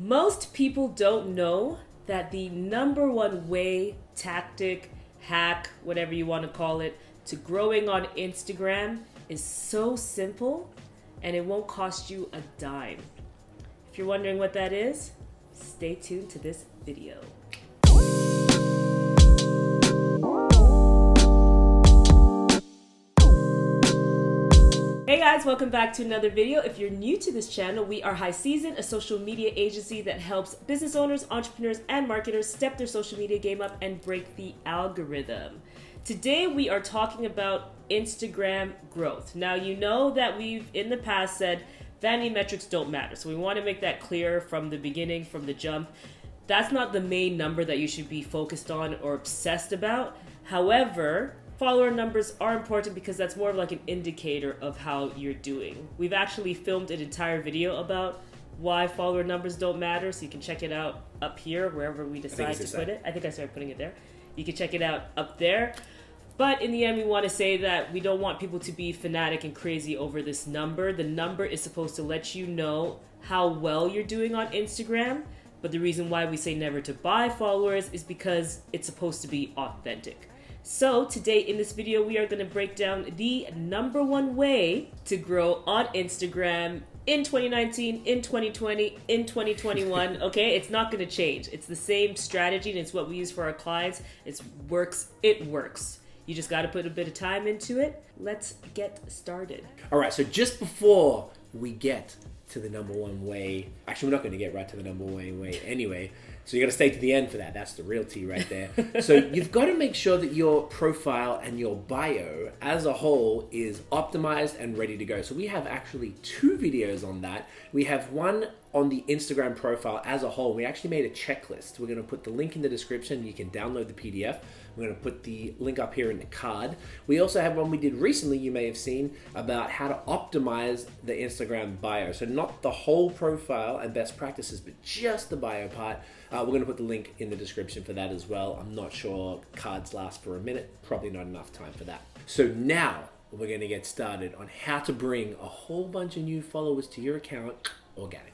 Most people don't know that the number one way, tactic, hack, whatever you want to call it, to growing on Instagram is so simple and it won't cost you a dime. If you're wondering what that is, stay tuned to this video. Hey guys, welcome back to another video. If you're new to this channel, we are High Season, a social media agency that helps business owners, entrepreneurs, and marketers step their social media game up and break the algorithm. Today we are talking about Instagram growth. Now you know that we've in the past said vanity metrics don't matter, so we want to make that clear from the beginning, from the jump. That's not the main number that you should be focused on or obsessed about. However, follower numbers are important because that's more of like an indicator of how you're doing. We've actually filmed an entire video about why follower numbers don't matter, so you can check it out up here, wherever we decide to put it. I think I started putting it there. You can check it out up there. But in the end, we want to say that we don't want people to be fanatic and crazy over this number. The number is supposed to let you know how well you're doing on Instagram. But the reason why we say never to buy followers is because it's supposed to be authentic. So today in this video, we are going to break down the number one way to grow on Instagram in 2019, in 2020, in 2021. Okay, it's not going to change. It's the same strategy and it's what we use for our clients. It works. You just got to put a bit of time into it. Let's get started. All right, so just before we get to the number one way, actually we're not going to get right to the number one way anyway, so you got to stay to the end for that. That's the real tea right there. So you've got to make sure that your profile and your bio as a whole is optimized and ready to go. So we have actually two videos on that. We have one on the Instagram profile as a whole. We actually made a checklist. We're going to put the link in the description. You can download the PDF. We're going to put the link up here in the card. We also have one we did recently, you may have seen, about how to optimize the Instagram bio. So not the whole profile and best practices, but just the bio part. We're going to put the link in the description for that as well. I'm not sure cards last for a minute. Probably not enough time for that. So now we're going to get started on how to bring a whole bunch of new followers to your account organically.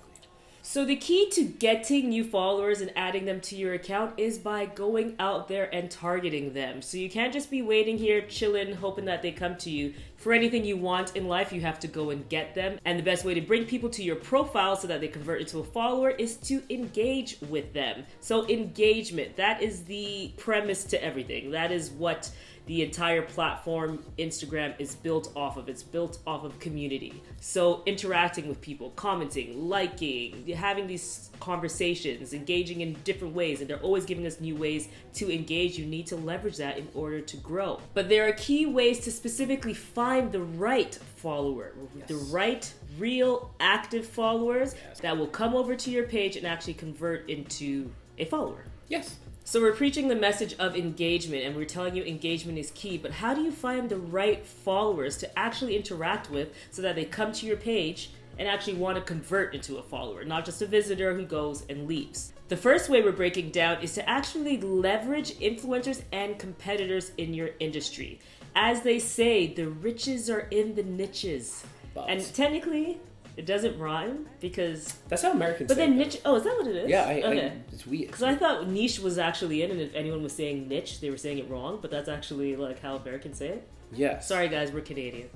So the key to getting new followers and adding them to your account is by going out there and targeting them. So you can't just be waiting here, chilling, hoping that they come to you. For anything you want in life, you have to go and get them. And the best way to bring people to your profile so that they convert into a follower is to engage with them. So engagement, that is the premise to everything. That is what the entire platform, Instagram, is built off of. It's built off of community. So interacting with people, commenting, liking, having these conversations, engaging in different ways, and they're always giving us new ways to engage. You need to leverage that in order to grow. But there are key ways to specifically find the right follower, the right, real, active followers that will come over to your page and actually convert into a follower. Yes. So we're preaching the message of engagement, and we're telling you engagement is key, but how do you find the right followers to actually interact with so that they come to your page and actually want to convert into a follower, not just a visitor who goes and leaves? The first way we're breaking down is to actually leverage influencers and competitors in your industry. As they say, the riches are in the niches. And technically, it doesn't rhyme because... That's how Americans say it. But then niche... Oh, is that what it is? Yeah, okay. It's weird. Because I thought niche was actually in, and if anyone was saying niche, they were saying it wrong, but that's actually like how Americans say it. Yes. Sorry guys, we're Canadian.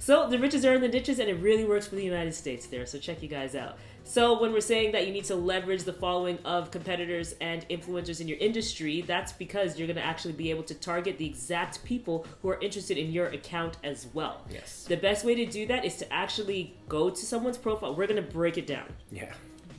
So the riches are in the niches, and it really works for the United States there, so check you guys out. So when we're saying that you need to leverage the following of competitors and influencers in your industry, that's because you're going to actually be able to target the exact people who are interested in your account as well. Yes. The best way to do that is to actually go to someone's profile. We're going to break it down. Yeah.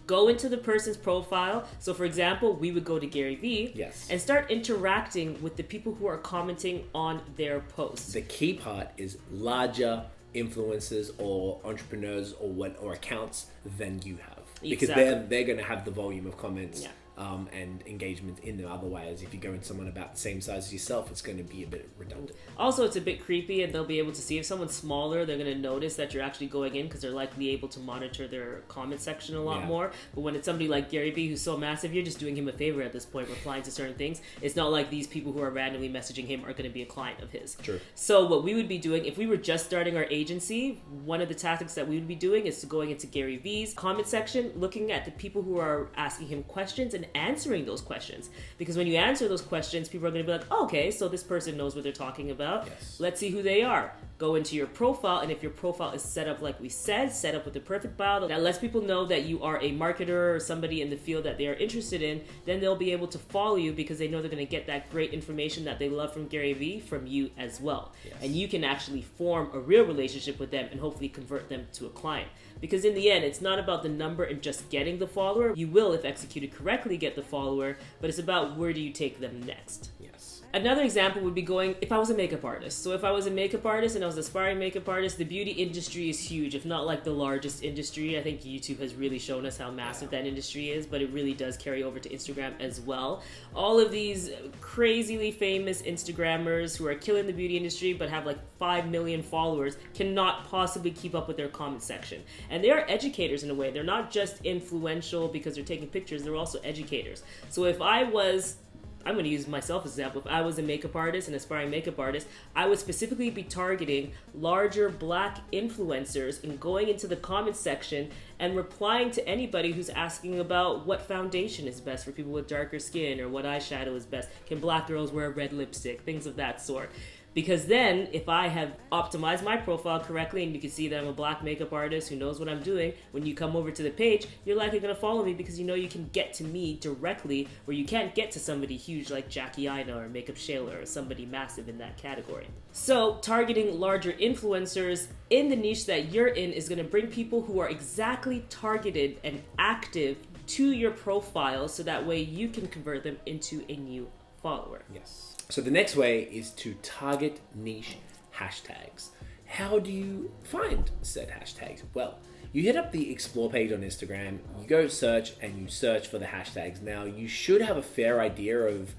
Go into the person's profile. So for example, we would go to Gary Vee and start interacting with the people who are commenting on their posts. The key part is larger influencers or entrepreneurs or accounts than you have. Because they're going to have the volume of comments and engagement in them. Otherwise, if you go in someone about the same size as yourself, it's going to be a bit redundant. Also, it's a bit creepy, and they'll be able to see if someone's smaller, they're going to notice that you're actually going in because they're likely able to monitor their comment section a lot more. But when it's somebody like Gary Vee who's so massive, you're just doing him a favor at this point, replying to certain things. It's not like these people who are randomly messaging him are going to be a client of his. True. So what we would be doing if we were just starting our agency, one of the tactics that we would be doing is to going into Gary Vee's comment section, looking at the people who are asking him questions and answering those questions. Because when you answer those questions, people are going to be like, oh, okay, so this person knows what they're talking about. Yes. Let's see who they are. Go into your profile, and if your profile is set up like we said, set up with the perfect bio that lets people know that you are a marketer or somebody in the field that they are interested in, then they'll be able to follow you because they know they're going to get that great information that they love from Gary Vee from you as well. Yes. And you can actually form a real relationship with them and hopefully convert them to a client. Because in the end, it's not about the number and just getting the follower. You will, if executed correctly, get the follower, but it's about where do you take them next. Yes. Another example would be going, if I was a makeup artist. So if I was a makeup artist and I was an aspiring makeup artist, the beauty industry is huge, if not like the largest industry. I think YouTube has really shown us how massive that industry is, but it really does carry over to Instagram as well. All of these crazily famous Instagrammers who are killing the beauty industry but have like 5 million followers cannot possibly keep up with their comment section. And they are educators in a way. They're not just influential because they're taking pictures, they're also educators. So if I'm going to use myself as an example. If I was a makeup artist, an aspiring makeup artist, I would specifically be targeting larger Black influencers and going into the comments section and replying to anybody who's asking about what foundation is best for people with darker skin or what eyeshadow is best. Can Black girls wear red lipstick? Things of that sort. Because then, if I have optimized my profile correctly and you can see that I'm a Black makeup artist who knows what I'm doing, when you come over to the page, you're likely going to follow me because you know you can get to me directly where you can't get to somebody huge like Jackie Aina or Makeup Shayla or somebody massive in that category. So, targeting larger influencers in the niche that you're in is going to bring people who are exactly targeted and active to your profile so that way you can convert them into a new follower. Yes. So the next way is to target niche hashtags. How do you find said hashtags? Well, you hit up the explore page on Instagram, you go search and you search for the hashtags. Now, you should have a fair idea of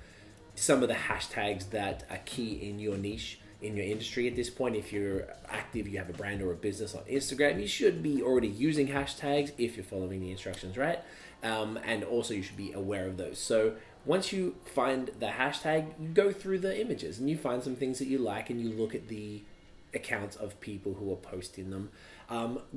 some of the hashtags that are key in your niche, in your industry at this point. If you're active, you have a brand or a business on Instagram, you should be already using hashtags if you're following the instructions right. And also you should be aware of those. So once you find the hashtag, you go through the images and you find some things that you like and you look at the accounts of people who are posting them.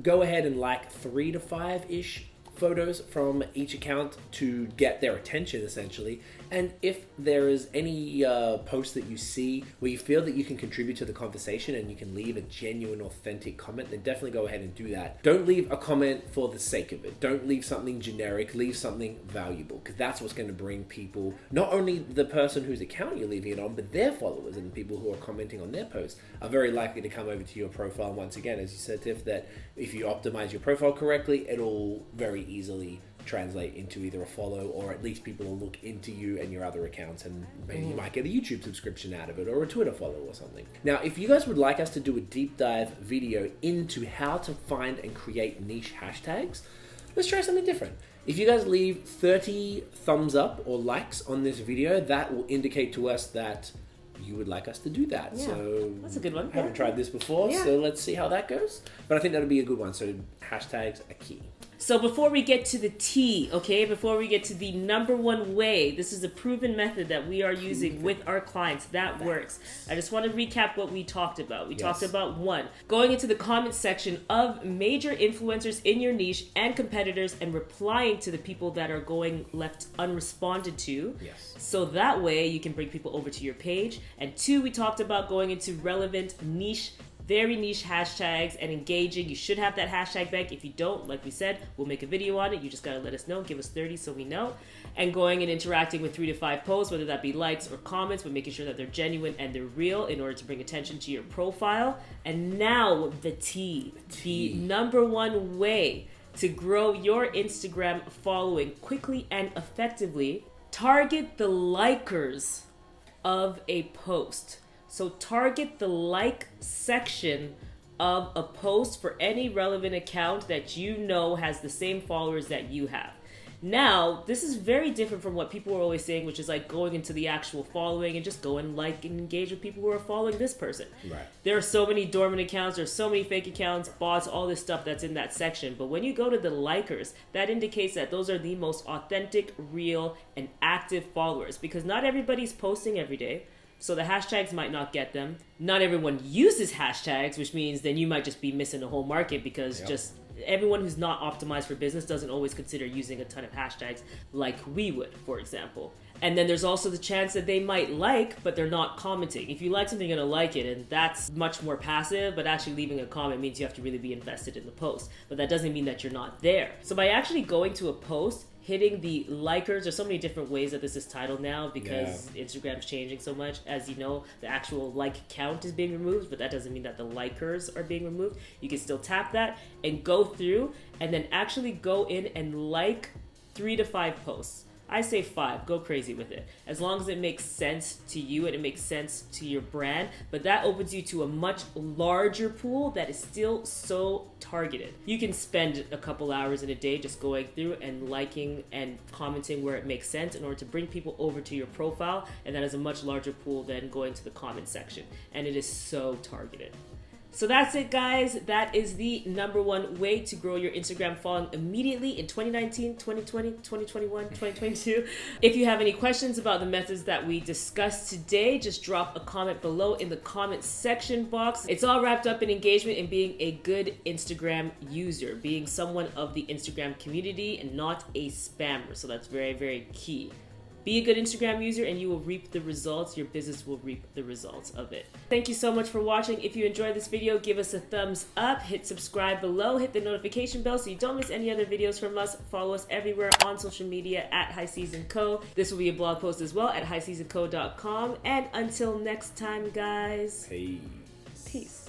Go ahead and like 3 to 5-ish photos from each account to get their attention, essentially. And if there is any post that you see where you feel that you can contribute to the conversation and you can leave a genuine, authentic comment, then definitely go ahead and do that. Don't leave a comment for the sake of it. Don't leave something generic. Leave something valuable, because that's what's going to bring people, not only the person whose account you're leaving it on, but their followers and people who are commenting on their posts are very likely to come over to your profile. Once again, as you said, Tiff, that if you optimize your profile correctly, it'll very easily translate into either a follow, or at least people will look into you and your other accounts, and maybe you might get a YouTube subscription out of it or a Twitter follow or something. Now, if you guys would like us to do a deep dive video into how to find and create niche hashtags, let's try something different. If you guys leave 30 thumbs up or likes on this video, that will indicate to us that you would like us to do that. Yeah, so that's a good one. I haven't tried this before, so let's see how that goes. But I think that'll be a good one. So hashtags are key. So before we get to the T, okay, before we get to the number one way, this is a proven method that we are using with our clients that works. I just want to recap what we talked about. We talked about 1, going into the comment section of major influencers in your niche and competitors and replying to the people that are going left unresponded to. Yes. So that way you can bring people over to your page. And 2, we talked about going into relevant niche, very niche hashtags and engaging. You should have that hashtag bank. If you don't, like we said, we'll make a video on it. You just got to let us know. Give us 30 so we know. And going and interacting with 3 to 5 posts, whether that be likes or comments, but making sure that they're genuine and they're real in order to bring attention to your profile. And now the T. The number one way to grow your Instagram following quickly and effectively. Target the likers of a post. So target the like section of a post for any relevant account that you know has the same followers that you have. Now, this is very different from what people were always saying, which is like going into the actual following and just go and like and engage with people who are following this person. Right. There are so many dormant accounts, there's so many fake accounts, bots, all this stuff that's in that section. But when you go to the likers, that indicates that those are the most authentic, real, and active followers, because not everybody's posting every day. So the hashtags might not get them. Not everyone uses hashtags, which means then you might just be missing a whole market, because just everyone who's not optimized for business doesn't always consider using a ton of hashtags like we would, for example. And then there's also the chance that they might like, but they're not commenting. If you like something, you're going to like it, and that's much more passive, but actually leaving a comment means you have to really be invested in the post. But that doesn't mean that you're not there. So by actually going to a post, hitting the likers, there's so many different ways that this is titled now, because Instagram's changing so much. As you know, the actual like count is being removed, but that doesn't mean that the likers are being removed. You can still tap that and go through and then actually go in and like 3 to 5 posts. I say 5, go crazy with it. As long as it makes sense to you and it makes sense to your brand, but that opens you to a much larger pool that is still so targeted. You can spend a couple hours in a day just going through and liking and commenting where it makes sense in order to bring people over to your profile, and that is a much larger pool than going to the comment section, and it is so targeted. So that's it, guys. That is the #1 way to grow your Instagram following immediately in 2019, 2020, 2021, 2022. If you have any questions about the methods that we discussed today, just drop a comment below in the comment section box. It's all wrapped up in engagement and being a good Instagram user, being someone of the Instagram community and not a spammer. So that's very, very key. Be a good Instagram user and you will reap the results. Your business will reap the results of it. Thank you so much for watching. If you enjoyed this video, give us a thumbs up, hit subscribe below, hit the notification bell so you don't miss any other videos from us. Follow us everywhere on social media at High Season Co. This will be a blog post as well at highseasonco.com. And until next time, guys. Hey. Peace.